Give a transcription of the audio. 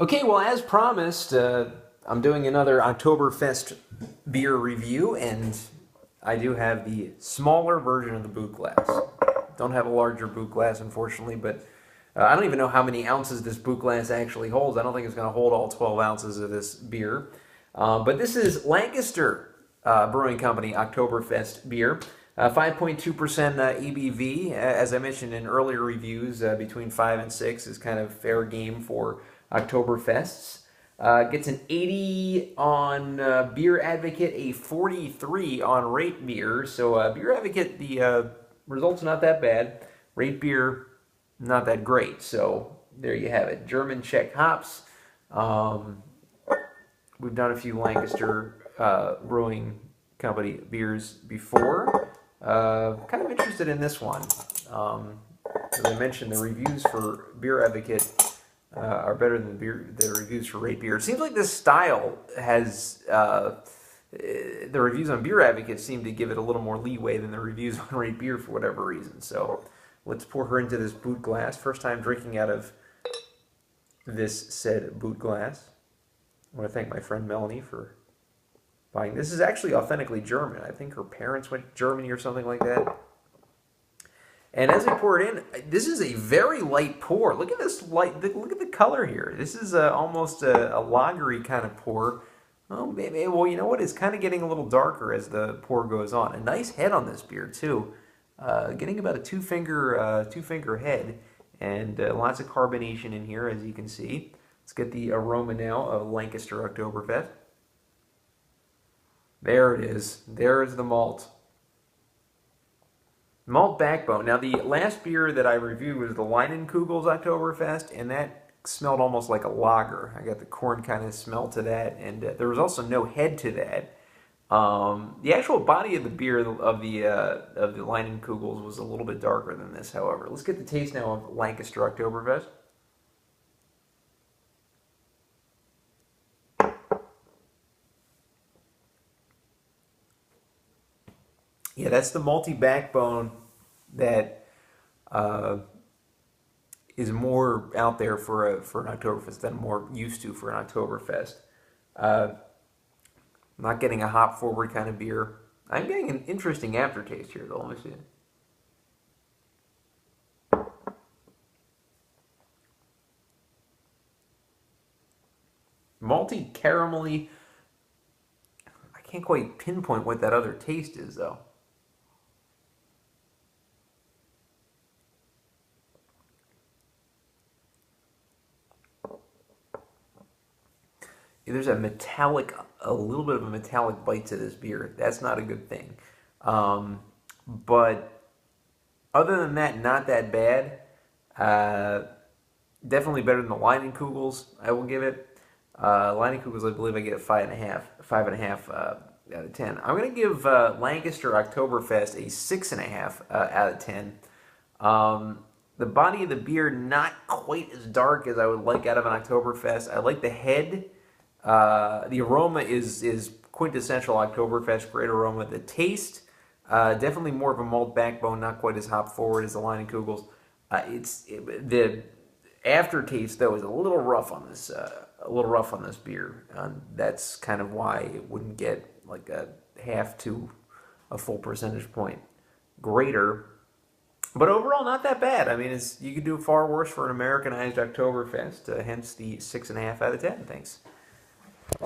Okay, well, as promised, I'm doing another Oktoberfest beer review, and I do have the smaller version of the boot glass. Don't have a larger boot glass, unfortunately, but I don't even know how many ounces this boot glass actually holds. I don't think it's going to hold all 12 ounces of this beer. But this is Lancaster Brewing Company Oktoberfest beer. 5.2% ABV. As I mentioned in earlier reviews, between 5 and 6 is kind of fair game for Oktoberfests. Gets an 80 on Beer Advocate, a 43 on Rate Beer. So Beer Advocate, the results not that bad. Rate Beer, not that great. So there you have it. German Czech hops. We've done a few Lancaster Brewing Company beers before. Kind of interested in this one. As I mentioned, the reviews for Beer Advocate are better than the reviews for Rate Beer. It seems like this style has, the reviews on Beer Advocate seem to give it a little more leeway than the reviews on Rate Beer for whatever reason. So let's pour her into this boot glass. First time drinking out of this said boot glass. I want to thank my friend Melanie for buying. This is actually authentically German. I think her parents went to Germany or something like that. And as I pour it in, this is a very light pour. Look at this light. Look at the color here. This is almost a lagery kind of pour. Oh, maybe. Well, you know what? It's kind of getting a little darker as the pour goes on. A nice head on this beer too. Getting about a two-finger head, and lots of carbonation in here, as you can see. Let's get the aroma now of Lancaster Oktoberfest. There it is. There is the malt. Malt backbone. Now, the last beer that I reviewed was the Leinenkugel's Oktoberfest, and that smelled almost like a lager. I got the corn kind of smell to that, and there was also no head to that. The actual body of the beer of the Leinenkugel's was a little bit darker than this, however. Let's get the taste now of Lancaster Oktoberfest. Yeah, that's the malty backbone that is more out there for an Oktoberfest than I'm more used to for an Oktoberfest. I'm not getting a hop forward kind of beer. I'm getting an interesting aftertaste here, though. Let me see. Malty, caramelly. I can't quite pinpoint what that other taste is, though. There's a little bit of a metallic bite to this beer. That's not a good thing. But other than that, not that bad. Definitely better than the Leinenkugel's, I will give it. Leinenkugel's, I believe I get a 5.5 out of 10. I'm going to give Lancaster Oktoberfest a 6.5 out of 10. The body of the beer, not quite as dark as I would like out of an Oktoberfest. I like the head. The aroma is quintessential Oktoberfest, great aroma. The taste, definitely more of a malt backbone, not quite as hop forward as the Leinenkugel's. The aftertaste though is a little rough on this beer. That's kind of why it wouldn't get like a half to a full percentage point greater. But overall, not that bad. I mean, you could do far worse for an Americanized Oktoberfest, hence the 6.5 out of 10. Thanks.